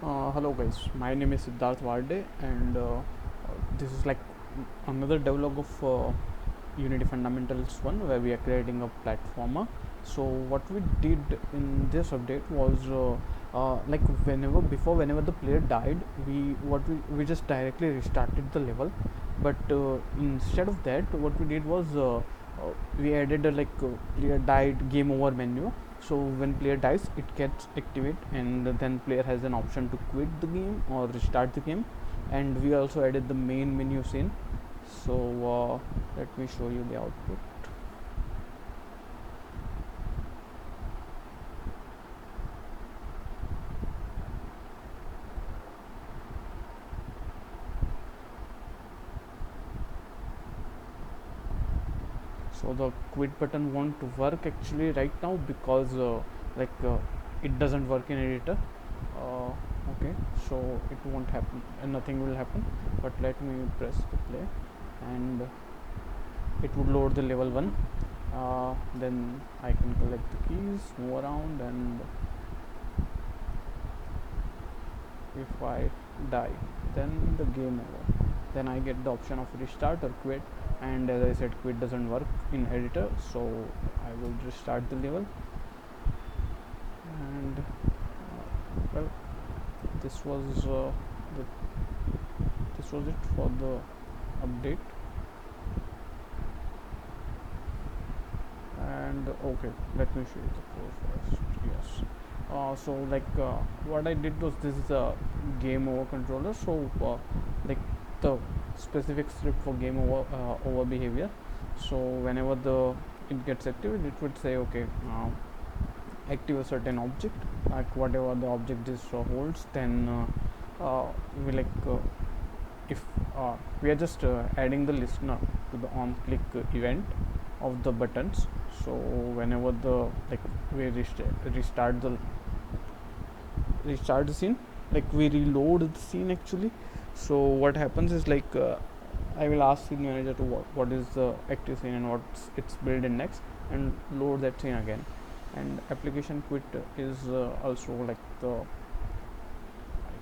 Hello guys, my name is Siddharth Varde and this is like another devlog of Unity Fundamentals 1 where we are creating a platformer. So what we did in this update was like whenever the player died, we just directly restarted the level, but instead of that what we did was we added a player died game over menu. So when player dies it gets activate, and then player has an option to quit the game or restart the game. And we also added the main menu scene. So let me show you the output. So the quit button won't work actually right now because it doesn't work in editor. Okay, so it won't happen and nothing will happen, but let me press the play and it would load the level 1. Then I can collect the keys, move around, and if I die then the game over. Then I get the option of restart or quit, and as I said, quit doesn't work in editor, so I will restart the level. And well, this was it for the update. And okay, let me show you the code first. Yes. So what I did was, this is a game over controller. So like the specific script for game over behavior. So whenever it gets active, it would say okay, active a certain object, like whatever the object is holds. Then we if we are just adding the listener to the on click event of the buttons. So whenever we restart the scene, we reload the scene actually. So what happens is I will ask scene manager to what is the active scene and what's its build index, and load that scene again. And application quit is also the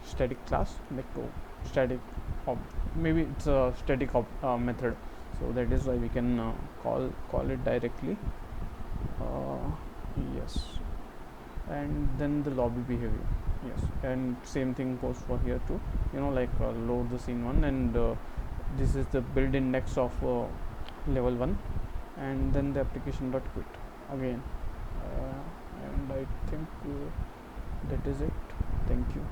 static class, static maybe it's a static method, so that is why we can call it directly. Yes. And then the lobby behavior. Yes, and same thing goes for here too, load the scene 1, and this is the build index of level 1, and then the application dot quit again. And I think that is it. Thank you.